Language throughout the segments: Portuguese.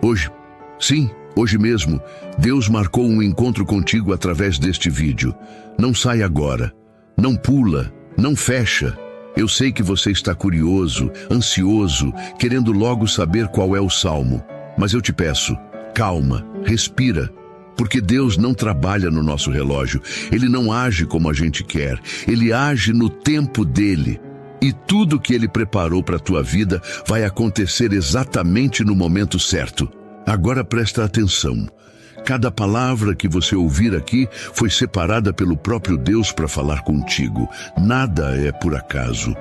Hoje, sim, hoje mesmo, Deus marcou um encontro contigo através deste vídeo. Não sai agora, não pula, não fecha. Eu sei que você está curioso, ansioso, querendo logo saber qual é o salmo. Mas eu te peço, calma, respira. Porque Deus não trabalha no nosso relógio. Ele não age como a gente quer. Ele age no tempo dele. E tudo que Ele preparou para a tua vida vai acontecer exatamente no momento certo. Agora presta atenção. Cada palavra que você ouvir aqui foi separada pelo próprio Deus para falar contigo. Nada é por acaso.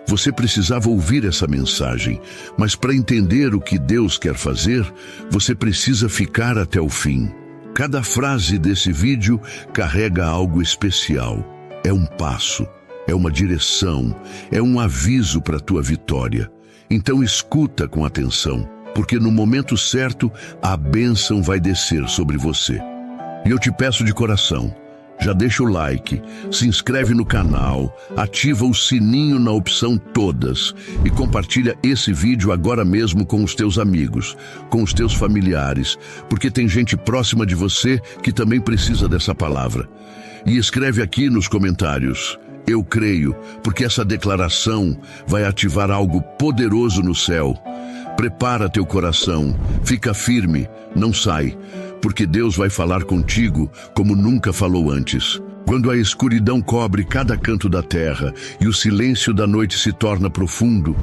Você precisava ouvir essa mensagem, mas para entender o que Deus quer fazer, você precisa ficar até o fim. Cada frase desse vídeo carrega algo especial. É um passo, é uma direção, é um aviso para a tua vitória. Então escuta com atenção, porque no momento certo a bênção vai descer sobre você. E eu te peço de coração, já deixa o like, se inscreve no canal, ativa o sininho na opção todas e compartilha esse vídeo agora mesmo com os teus amigos, com os teus familiares, porque tem gente próxima de você que também precisa dessa palavra. E escreve aqui nos comentários: eu creio, porque essa declaração vai ativar algo poderoso no céu. Prepara teu coração, fica firme, não sai, porque Deus vai falar contigo como nunca falou antes. Quando a escuridão cobre cada canto da terra e o silêncio da noite se torna profundo,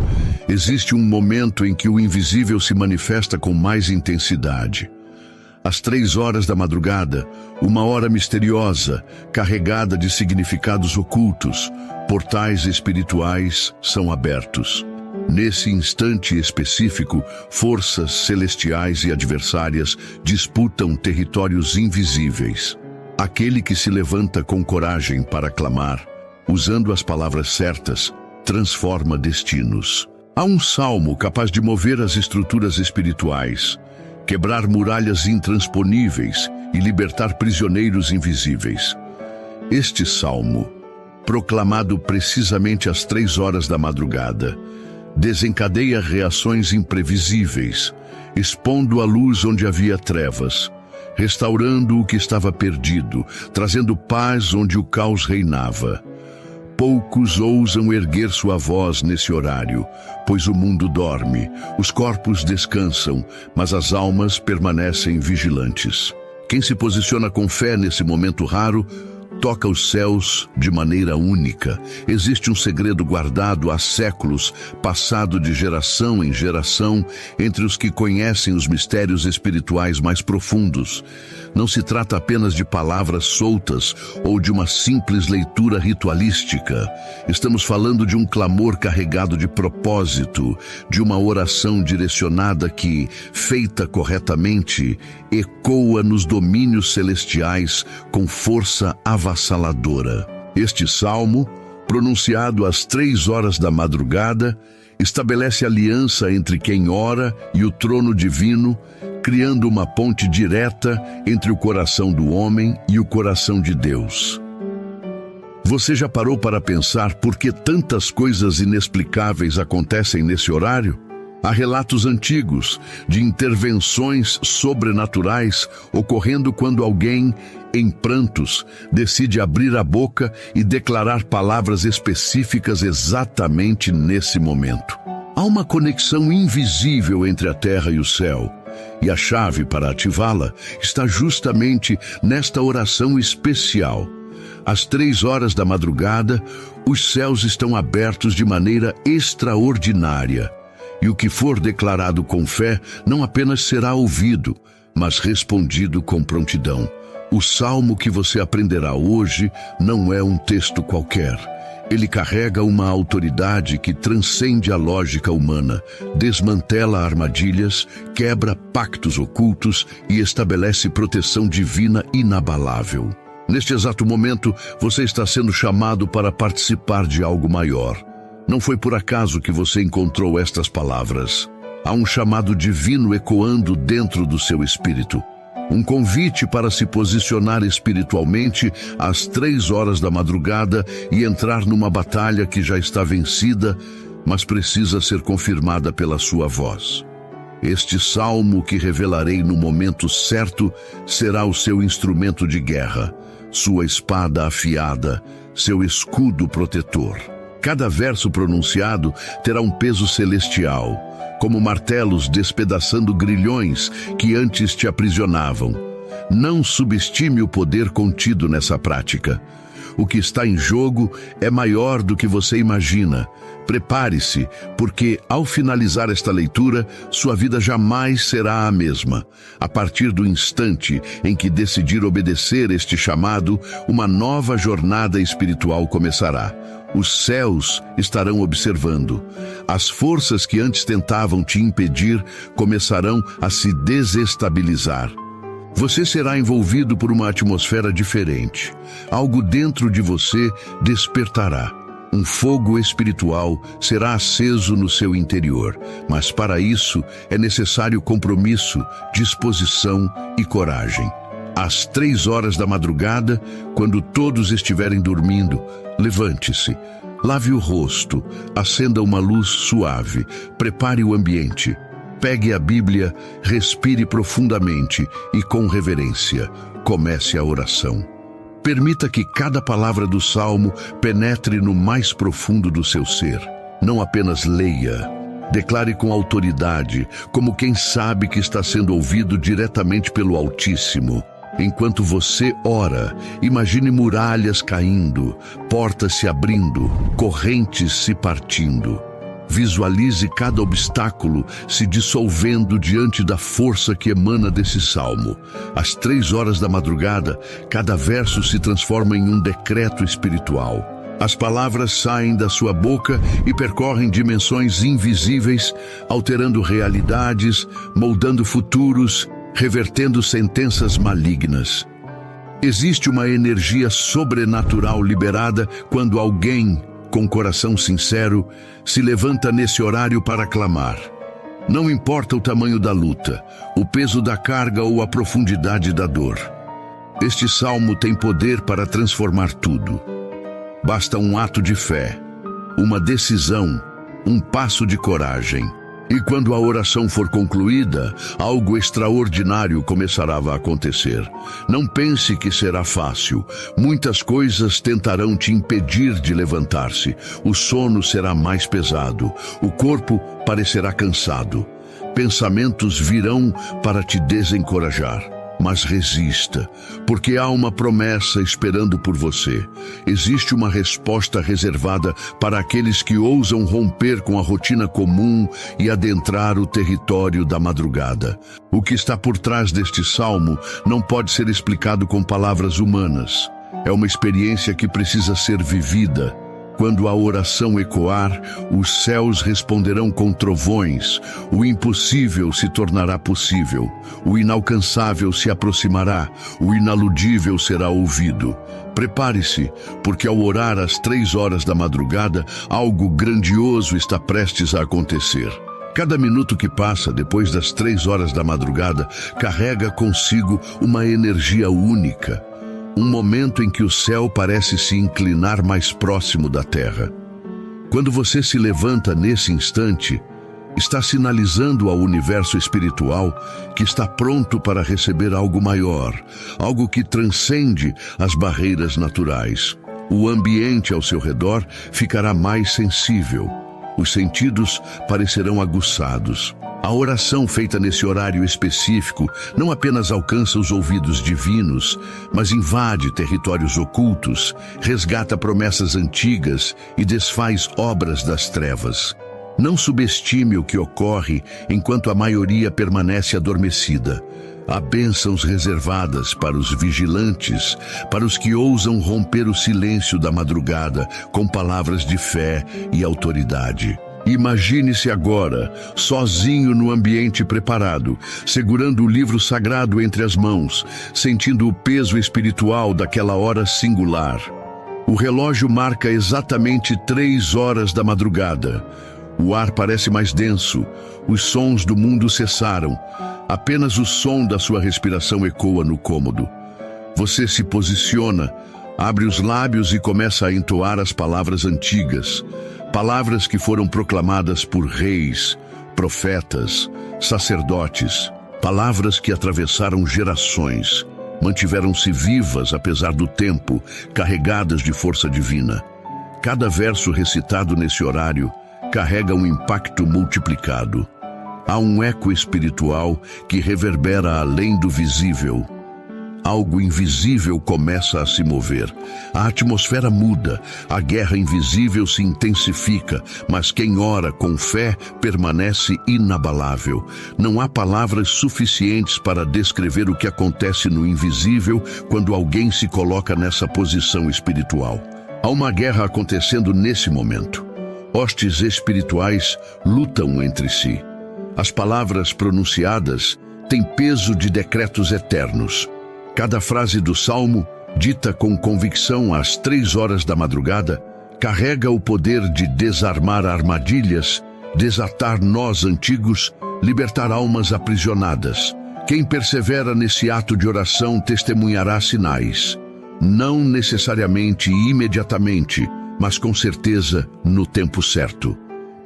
existe um momento em que o invisível se manifesta com mais intensidade. Às 3 horas da madrugada, uma hora misteriosa, carregada de significados ocultos, portais espirituais são abertos. Nesse instante específico, forças celestiais e adversárias disputam territórios invisíveis. Aquele que se levanta com coragem para clamar, usando as palavras certas, transforma destinos. Há um salmo capaz de mover as estruturas espirituais, quebrar muralhas intransponíveis e libertar prisioneiros invisíveis. Este salmo, proclamado precisamente às 3 horas da madrugada, desencadeia reações imprevisíveis, expondo a luz onde havia trevas, restaurando o que estava perdido, trazendo paz onde o caos reinava. Poucos ousam erguer sua voz nesse horário, pois o mundo dorme, os corpos descansam, mas as almas permanecem vigilantes. Quem se posiciona com fé nesse momento raro, toca os céus de maneira única. Existe um segredo guardado há séculos, passado de geração em geração, entre os que conhecem os mistérios espirituais mais profundos. Não se trata apenas de palavras soltas ou de uma simples leitura ritualística. Estamos falando de um clamor carregado de propósito, de uma oração direcionada que, feita corretamente, ecoa nos domínios celestiais com força avassaladora. Este salmo, pronunciado às 3 horas da madrugada, estabelece aliança entre quem ora e o trono divino, criando uma ponte direta entre o coração do homem e o coração de Deus. Você já parou para pensar por que tantas coisas inexplicáveis acontecem nesse horário? Há relatos antigos de intervenções sobrenaturais ocorrendo quando alguém, em prantos, decide abrir a boca e declarar palavras específicas exatamente nesse momento. Há uma conexão invisível entre a terra e o céu, e a chave para ativá-la está justamente nesta oração especial. Às 3 horas da madrugada, os céus estão abertos de maneira extraordinária. E o que for declarado com fé não apenas será ouvido, mas respondido com prontidão. O salmo que você aprenderá hoje não é um texto qualquer. Ele carrega uma autoridade que transcende a lógica humana, desmantela armadilhas, quebra pactos ocultos e estabelece proteção divina inabalável. Neste exato momento, você está sendo chamado para participar de algo maior. Não foi por acaso que você encontrou estas palavras. Há um chamado divino ecoando dentro do seu espírito. Um convite para se posicionar espiritualmente às 3 horas da madrugada e entrar numa batalha que já está vencida, mas precisa ser confirmada pela sua voz. Este salmo que revelarei no momento certo será o seu instrumento de guerra, sua espada afiada, seu escudo protetor. Cada verso pronunciado terá um peso celestial, como martelos despedaçando grilhões que antes te aprisionavam. Não subestime o poder contido nessa prática. O que está em jogo é maior do que você imagina. Prepare-se, porque ao finalizar esta leitura, sua vida jamais será a mesma. A partir do instante em que decidir obedecer este chamado, uma nova jornada espiritual começará. Os céus estarão observando. As forças que antes tentavam te impedir começarão a se desestabilizar. Você será envolvido por uma atmosfera diferente. Algo dentro de você despertará. Um fogo espiritual será aceso no seu interior, mas para isso é necessário compromisso, disposição e coragem. Às 3 horas da madrugada, quando todos estiverem dormindo, levante-se, lave o rosto, acenda uma luz suave, prepare o ambiente. Pegue a Bíblia, respire profundamente e com reverência, comece a oração. Permita que cada palavra do Salmo penetre no mais profundo do seu ser. Não apenas leia, declare com autoridade, como quem sabe que está sendo ouvido diretamente pelo Altíssimo. Enquanto você ora, imagine muralhas caindo, portas se abrindo, correntes se partindo. Visualize cada obstáculo se dissolvendo diante da força que emana desse salmo. Às 3 horas da madrugada, cada verso se transforma em um decreto espiritual. As palavras saem da sua boca e percorrem dimensões invisíveis, alterando realidades, moldando futuros, revertendo sentenças malignas. Existe uma energia sobrenatural liberada quando alguém, com coração sincero, se levanta nesse horário para clamar. Não importa o tamanho da luta, o peso da carga ou a profundidade da dor. Este salmo tem poder para transformar tudo. Basta um ato de fé, uma decisão, um passo de coragem. E quando a oração for concluída, algo extraordinário começará a acontecer. Não pense que será fácil. Muitas coisas tentarão te impedir de levantar-se. O sono será mais pesado. O corpo parecerá cansado. Pensamentos virão para te desencorajar. Mas resista, porque há uma promessa esperando por você. Existe uma resposta reservada para aqueles que ousam romper com a rotina comum e adentrar o território da madrugada. O que está por trás deste salmo não pode ser explicado com palavras humanas. É uma experiência que precisa ser vivida. Quando a oração ecoar, os céus responderão com trovões, o impossível se tornará possível, o inalcançável se aproximará, o inaludível será ouvido. Prepare-se, porque ao orar às 3 horas da madrugada, algo grandioso está prestes a acontecer. Cada minuto que passa depois das 3 horas da madrugada carrega consigo uma energia única. Um momento em que o céu parece se inclinar mais próximo da terra. Quando você se levanta nesse instante, está sinalizando ao universo espiritual que está pronto para receber algo maior, algo que transcende as barreiras naturais. O ambiente ao seu redor ficará mais sensível. Os sentidos parecerão aguçados. A oração feita nesse horário específico não apenas alcança os ouvidos divinos, mas invade territórios ocultos, resgata promessas antigas e desfaz obras das trevas. Não subestime o que ocorre enquanto a maioria permanece adormecida. Há bênçãos reservadas para os vigilantes, para os que ousam romper o silêncio da madrugada com palavras de fé e autoridade. Imagine-se agora, sozinho no ambiente preparado, segurando o livro sagrado entre as mãos, sentindo o peso espiritual daquela hora singular. O relógio marca exatamente 3 horas da madrugada. O ar parece mais denso, os sons do mundo cessaram. Apenas o som da sua respiração ecoa no cômodo. Você se posiciona, abre os lábios e começa a entoar as palavras antigas. Palavras que foram proclamadas por reis, profetas, sacerdotes, palavras que atravessaram gerações, mantiveram-se vivas apesar do tempo, carregadas de força divina. Cada verso recitado nesse horário carrega um impacto multiplicado. Há um eco espiritual que reverbera além do visível. Algo invisível começa a se mover. A atmosfera muda, a guerra invisível se intensifica, mas quem ora com fé permanece inabalável. Não há palavras suficientes para descrever o que acontece no invisível quando alguém se coloca nessa posição espiritual. Há uma guerra acontecendo nesse momento. Hostes espirituais lutam entre si. As palavras pronunciadas têm peso de decretos eternos. Cada frase do Salmo, dita com convicção às 3 horas da madrugada, carrega o poder de desarmar armadilhas, desatar nós antigos, libertar almas aprisionadas. Quem persevera nesse ato de oração testemunhará sinais. Não necessariamente e imediatamente, mas com certeza no tempo certo.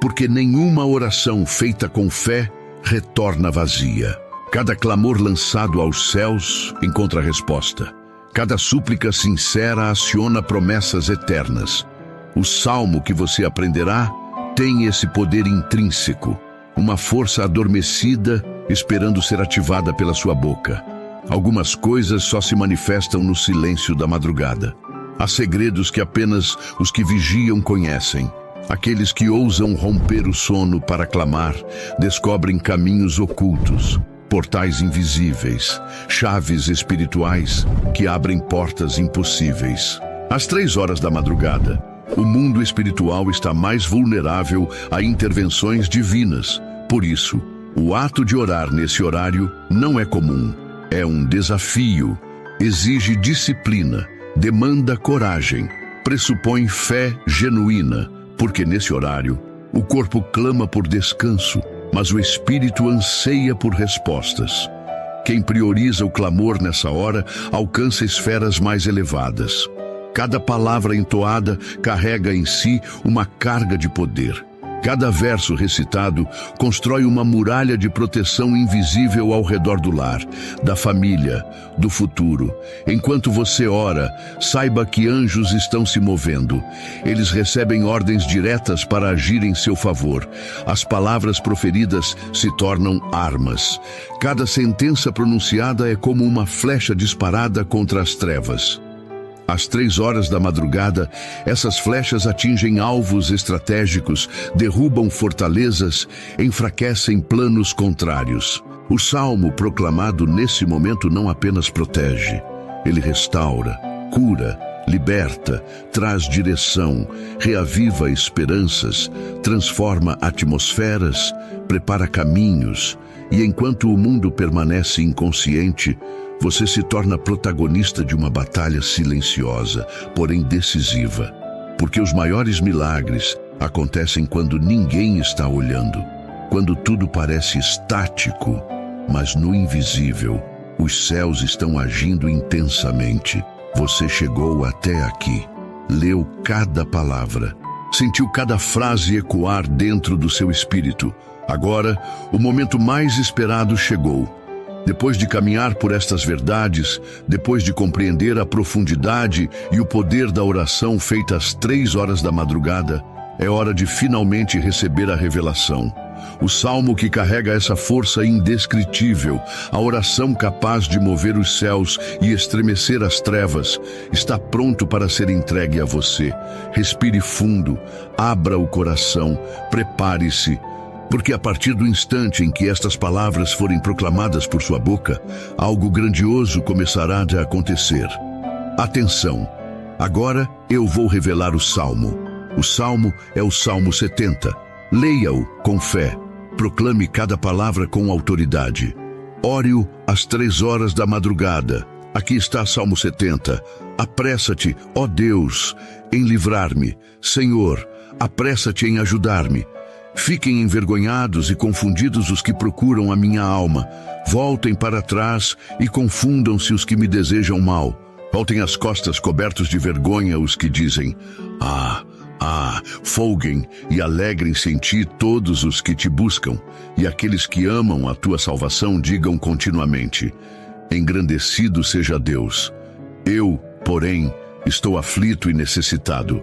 Porque nenhuma oração feita com fé retorna vazia. Cada clamor lançado aos céus encontra resposta. Cada súplica sincera aciona promessas eternas. O salmo que você aprenderá tem esse poder intrínseco, uma força adormecida esperando ser ativada pela sua boca. Algumas coisas só se manifestam no silêncio da madrugada. Há segredos que apenas os que vigiam conhecem. Aqueles que ousam romper o sono para clamar descobrem caminhos ocultos. Portais invisíveis, chaves espirituais que abrem portas impossíveis. Às 3 horas da madrugada, o mundo espiritual está mais vulnerável a intervenções divinas. Por isso, o ato de orar nesse horário não é comum. É um desafio, exige disciplina, demanda coragem, pressupõe fé genuína, porque nesse horário, o corpo clama por descanso, mas o espírito anseia por respostas. Quem prioriza o clamor nessa hora alcança esferas mais elevadas. Cada palavra entoada carrega em si uma carga de poder. Cada verso recitado constrói uma muralha de proteção invisível ao redor do lar, da família, do futuro. Enquanto você ora, saiba que anjos estão se movendo. Eles recebem ordens diretas para agir em seu favor. As palavras proferidas se tornam armas. Cada sentença pronunciada é como uma flecha disparada contra as trevas. Às 3 horas da madrugada, essas flechas atingem alvos estratégicos, derrubam fortalezas, enfraquecem planos contrários. O salmo proclamado nesse momento não apenas protege, ele restaura, cura, liberta, traz direção, reaviva esperanças, transforma atmosferas, prepara caminhos, e enquanto o mundo permanece inconsciente, você se torna protagonista de uma batalha silenciosa, porém decisiva. Porque os maiores milagres acontecem quando ninguém está olhando, quando tudo parece estático, mas no invisível, os céus estão agindo intensamente. Você chegou até aqui, leu cada palavra, sentiu cada frase ecoar dentro do seu espírito. Agora, o momento mais esperado chegou. Depois de caminhar por estas verdades, depois de compreender a profundidade e o poder da oração feita às 3 horas da madrugada, é hora de finalmente receber a revelação. O salmo que carrega essa força indescritível, a oração capaz de mover os céus e estremecer as trevas, está pronto para ser entregue a você. Respire fundo, abra o coração, prepare-se, porque a partir do instante em que estas palavras forem proclamadas por sua boca, algo grandioso começará a acontecer. Atenção! Agora eu vou revelar o Salmo. O Salmo é o Salmo 70. Leia-o com fé. Proclame cada palavra com autoridade. Ore-o às 3 horas da madrugada. Aqui está Salmo 70. Apressa-te, ó Deus, em livrar-me. Senhor, apressa-te em ajudar-me. Fiquem envergonhados e confundidos os que procuram a minha alma. Voltem para trás e confundam-se os que me desejam mal. Voltem as costas cobertos de vergonha os que dizem: Folguem e alegrem-se em ti todos os que te buscam, e aqueles que amam a tua salvação digam continuamente: engrandecido seja Deus. Eu, porém, estou aflito e necessitado.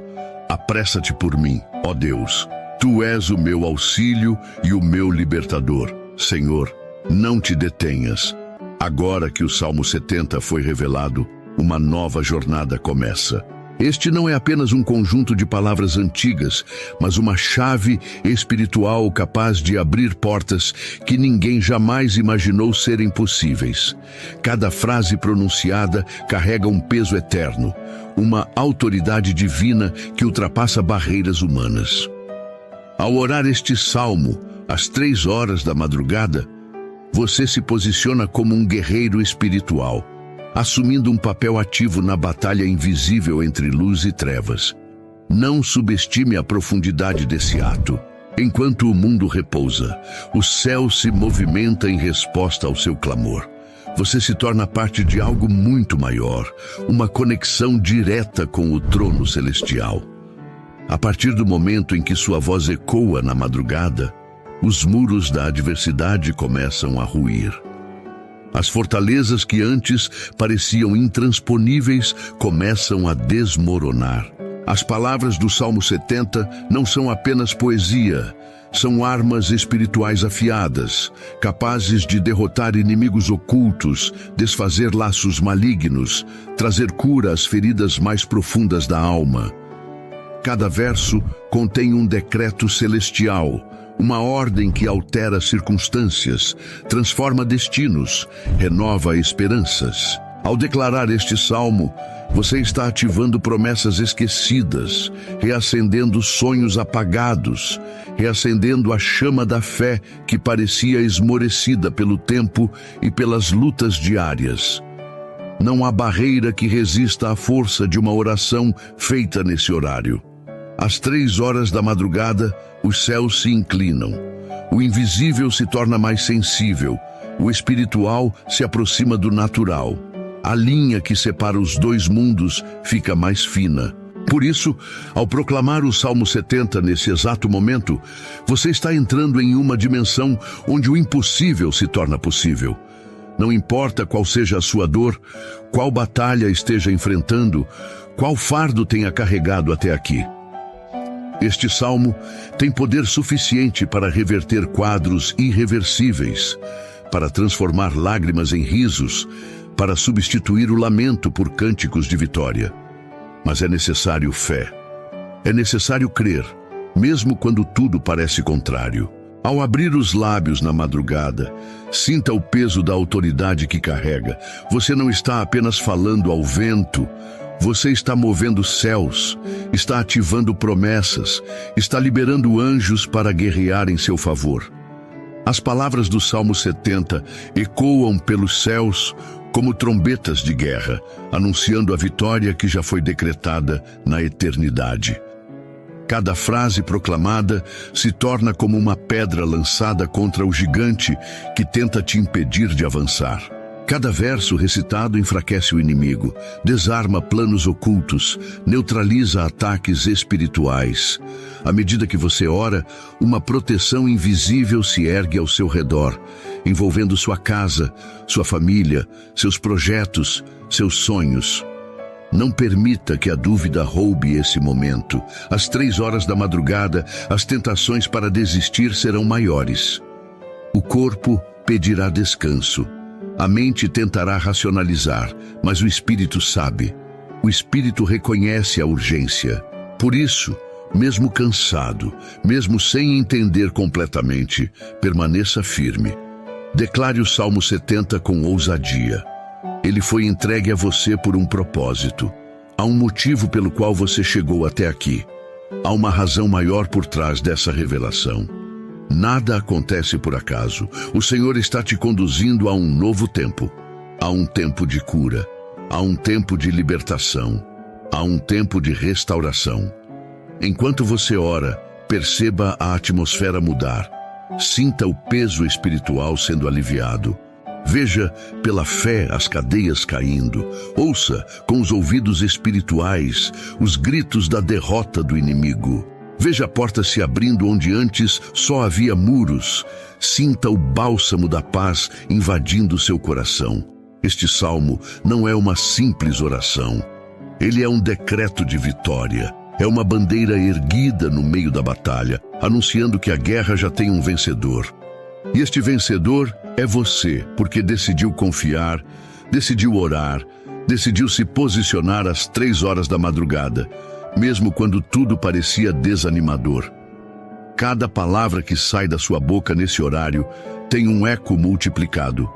Apressa-te por mim, ó Deus. Tu és o meu auxílio e o meu libertador. Senhor, não te detenhas. Agora que o Salmo 70 foi revelado, uma nova jornada começa. Este não é apenas um conjunto de palavras antigas, mas uma chave espiritual capaz de abrir portas que ninguém jamais imaginou serem possíveis. Cada frase pronunciada carrega um peso eterno, uma autoridade divina que ultrapassa barreiras humanas. Ao orar este salmo, às 3 horas da madrugada, você se posiciona como um guerreiro espiritual, assumindo um papel ativo na batalha invisível entre luz e trevas. Não subestime a profundidade desse ato. Enquanto o mundo repousa, o céu se movimenta em resposta ao seu clamor. Você se torna parte de algo muito maior, uma conexão direta com o trono celestial. A partir do momento em que sua voz ecoa na madrugada, os muros da adversidade começam a ruir. As fortalezas que antes pareciam intransponíveis começam a desmoronar. As palavras do Salmo 70 não são apenas poesia, são armas espirituais afiadas, capazes de derrotar inimigos ocultos, desfazer laços malignos, trazer cura às feridas mais profundas da alma. Cada verso contém um decreto celestial, uma ordem que altera circunstâncias, transforma destinos, renova esperanças. Ao declarar este salmo, você está ativando promessas esquecidas, reacendendo sonhos apagados, reacendendo a chama da fé que parecia esmorecida pelo tempo e pelas lutas diárias. Não há barreira que resista à força de uma oração feita nesse horário. Às 3 horas da madrugada, os céus se inclinam. O invisível se torna mais sensível. O espiritual se aproxima do natural. A linha que separa os dois mundos fica mais fina. Por isso, ao proclamar o Salmo 70 nesse exato momento, você está entrando em uma dimensão onde o impossível se torna possível. Não importa qual seja a sua dor, qual batalha esteja enfrentando, qual fardo tenha carregado até aqui. Este salmo tem poder suficiente para reverter quadros irreversíveis, para transformar lágrimas em risos, para substituir o lamento por cânticos de vitória. Mas é necessário fé. É necessário crer, mesmo quando tudo parece contrário. Ao abrir os lábios na madrugada, sinta o peso da autoridade que carrega. Você não está apenas falando ao vento, você está movendo céus, está ativando promessas, está liberando anjos para guerrear em seu favor. As palavras do Salmo 70 ecoam pelos céus como trombetas de guerra, anunciando a vitória que já foi decretada na eternidade. Cada frase proclamada se torna como uma pedra lançada contra o gigante que tenta te impedir de avançar. Cada verso recitado enfraquece o inimigo, desarma planos ocultos, neutraliza ataques espirituais. À medida que você ora, uma proteção invisível se ergue ao seu redor, envolvendo sua casa, sua família, seus projetos, seus sonhos. Não permita que a dúvida roube esse momento. Às 3 horas da madrugada, as tentações para desistir serão maiores. O corpo pedirá descanso. A mente tentará racionalizar, mas o espírito sabe. O espírito reconhece a urgência. Por isso, mesmo cansado, mesmo sem entender completamente, permaneça firme. Declare o Salmo 70 com ousadia. Ele foi entregue a você por um propósito. Há um motivo pelo qual você chegou até aqui. Há uma razão maior por trás dessa revelação. Nada acontece por acaso. O Senhor está te conduzindo a um novo tempo. Há um tempo de cura. Há um tempo de libertação. Há um tempo de restauração. Enquanto você ora, perceba a atmosfera mudar. Sinta o peso espiritual sendo aliviado. Veja pela fé as cadeias caindo. Ouça com os ouvidos espirituais os gritos da derrota do inimigo. Veja a porta se abrindo onde antes só havia muros. Sinta o bálsamo da paz invadindo seu coração. Este salmo não é uma simples oração. Ele é um decreto de vitória. É uma bandeira erguida no meio da batalha, anunciando que a guerra já tem um vencedor. E este vencedor é você, porque decidiu confiar, decidiu orar, decidiu se posicionar às 3 horas da madrugada, mesmo quando tudo parecia desanimador. Cada palavra que sai da sua boca nesse horário tem um eco multiplicado.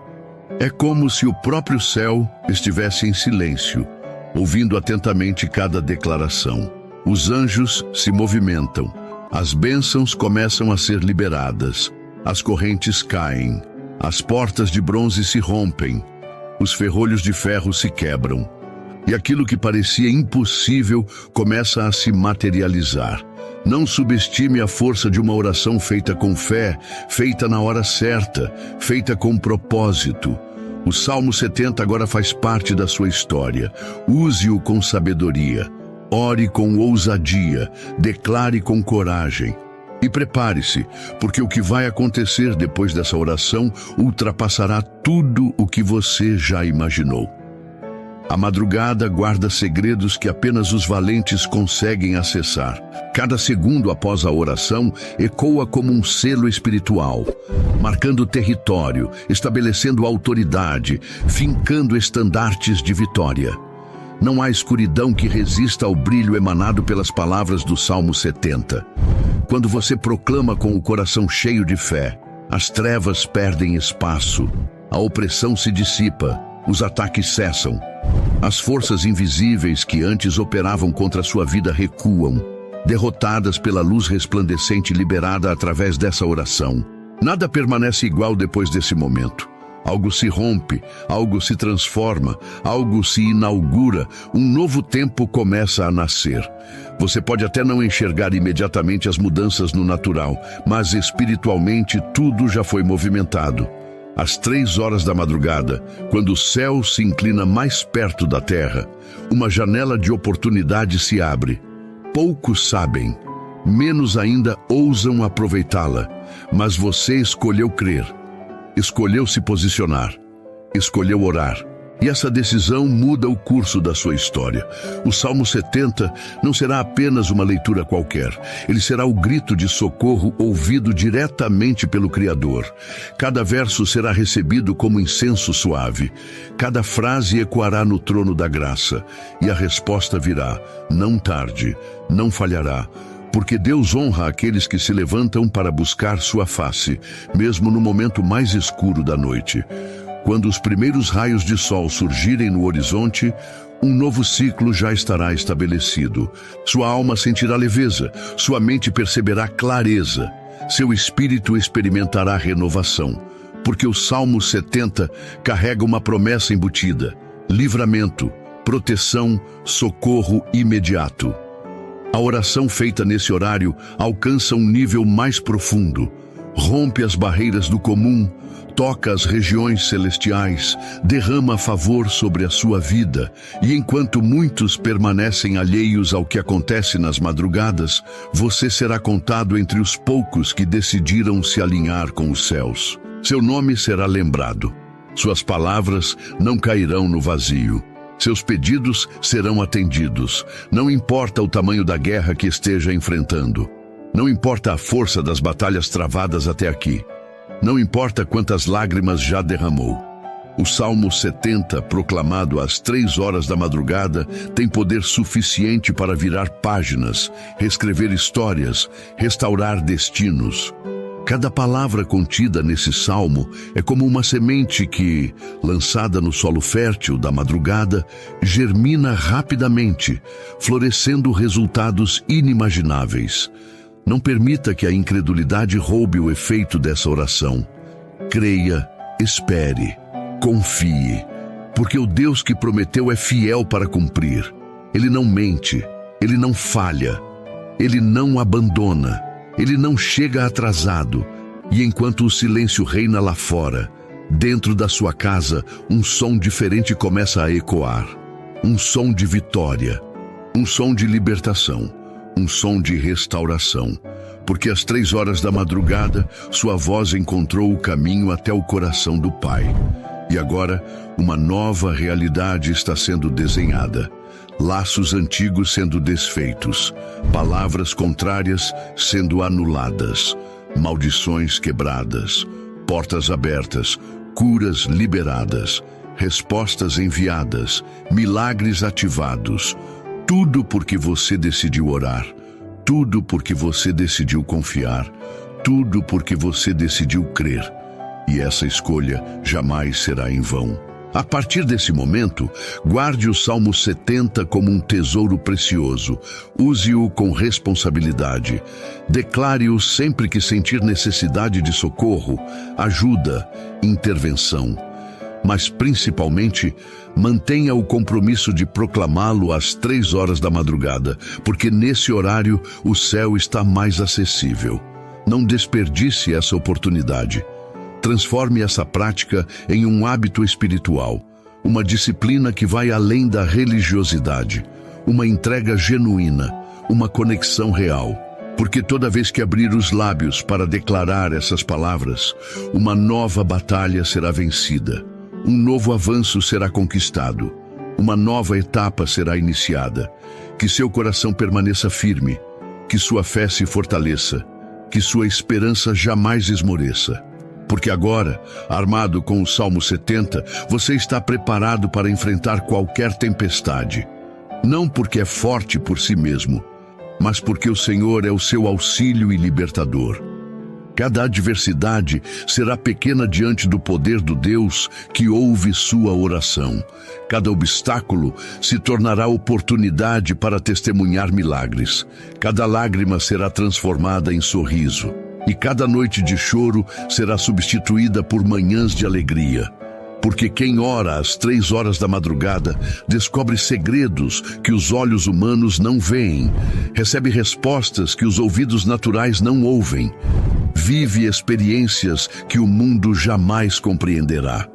É como se o próprio céu estivesse em silêncio, ouvindo atentamente cada declaração. Os anjos se movimentam, as bênçãos começam a ser liberadas, as correntes caem, as portas de bronze se rompem, os ferrolhos de ferro se quebram, e aquilo que parecia impossível começa a se materializar. Não subestime a força de uma oração feita com fé, feita na hora certa, feita com propósito. O Salmo 70 agora faz parte da sua história. Use-o com sabedoria. Ore com ousadia, declare com coragem. E prepare-se, porque o que vai acontecer depois dessa oração ultrapassará tudo o que você já imaginou. A madrugada guarda segredos que apenas os valentes conseguem acessar. Cada segundo após a oração ecoa como um selo espiritual, marcando território, estabelecendo autoridade, fincando estandartes de vitória. Não há escuridão que resista ao brilho emanado pelas palavras do Salmo 70. Quando você proclama com o coração cheio de fé, as trevas perdem espaço, a opressão se dissipa, os ataques cessam. As forças invisíveis que antes operavam contra a sua vida recuam, derrotadas pela luz resplandecente liberada através dessa oração. Nada permanece igual depois desse momento. Algo se rompe, algo se transforma, algo se inaugura, um novo tempo começa a nascer. Você pode até não enxergar imediatamente as mudanças no natural, mas espiritualmente tudo já foi movimentado. Às 3 horas da madrugada, quando o céu se inclina mais perto da terra, uma janela de oportunidade se abre. Poucos sabem, menos ainda ousam aproveitá-la, mas você escolheu crer. Escolheu se posicionar, escolheu orar. E essa decisão muda o curso da sua história. O Salmo 70 não será apenas uma leitura qualquer. Ele será o grito de socorro ouvido diretamente pelo Criador. Cada verso será recebido como incenso suave. Cada frase ecoará no trono da graça. E a resposta virá, não tarde, não falhará. Porque Deus honra aqueles que se levantam para buscar sua face, mesmo no momento mais escuro da noite. Quando os primeiros raios de sol surgirem no horizonte, um novo ciclo já estará estabelecido. Sua alma sentirá leveza, sua mente perceberá clareza, seu espírito experimentará renovação. Porque o Salmo 70 carrega uma promessa embutida: livramento, proteção, socorro imediato. A oração feita nesse horário alcança um nível mais profundo, rompe as barreiras do comum, toca as regiões celestiais, derrama favor sobre a sua vida, e enquanto muitos permanecem alheios ao que acontece nas madrugadas, você será contado entre os poucos que decidiram se alinhar com os céus. Seu nome será lembrado, suas palavras não cairão no vazio. Seus pedidos serão atendidos, não importa o tamanho da guerra que esteja enfrentando. Não importa a força das batalhas travadas até aqui. Não importa quantas lágrimas já derramou. O Salmo 70, proclamado às 3 horas da madrugada, tem poder suficiente para virar páginas, reescrever histórias, restaurar destinos. Cada palavra contida nesse salmo é como uma semente que, lançada no solo fértil da madrugada, germina rapidamente, florescendo resultados inimagináveis. Não permita que a incredulidade roube o efeito dessa oração. Creia, espere, confie, porque o Deus que prometeu é fiel para cumprir. Ele não mente, ele não falha, ele não abandona. Ele não chega atrasado, e enquanto o silêncio reina lá fora, Dentro da sua casa, um som diferente começa a ecoar. Um som de vitória, um som de libertação, um som de restauração. Porque às 3 horas da madrugada, sua voz encontrou o caminho até o coração do Pai. E agora, uma nova realidade está sendo desenhada. Laços antigos sendo desfeitos, palavras contrárias sendo anuladas, maldições quebradas, portas abertas, curas liberadas, respostas enviadas, milagres ativados. Tudo porque você decidiu orar, tudo porque você decidiu confiar, tudo porque você decidiu crer. E essa escolha jamais será em vão. A partir desse momento, guarde o Salmo 70 como um tesouro precioso. Use-o com responsabilidade. Declare-o sempre que sentir necessidade de socorro, ajuda, intervenção. Mas principalmente, mantenha o compromisso de proclamá-lo às 3 horas da madrugada, porque nesse horário o céu está mais acessível. Não desperdice essa oportunidade. Transforme essa prática em um hábito espiritual, uma disciplina que vai além da religiosidade, uma entrega genuína, uma conexão real. Porque toda vez que abrir os lábios para declarar essas palavras, uma nova batalha será vencida, um novo avanço será conquistado, uma nova etapa será iniciada. Que seu coração permaneça firme, que sua fé se fortaleça, que sua esperança jamais esmoreça. Porque agora, armado com o Salmo 70, você está preparado para enfrentar qualquer tempestade. Não porque é forte por si mesmo, mas porque o Senhor é o seu auxílio e libertador. Cada adversidade será pequena diante do poder do Deus que ouve sua oração. Cada obstáculo se tornará oportunidade para testemunhar milagres. Cada lágrima será transformada em sorriso. E cada noite de choro será substituída por manhãs de alegria. Porque quem ora às 3 horas da madrugada descobre segredos que os olhos humanos não veem, recebe respostas que os ouvidos naturais não ouvem, vive experiências que o mundo jamais compreenderá.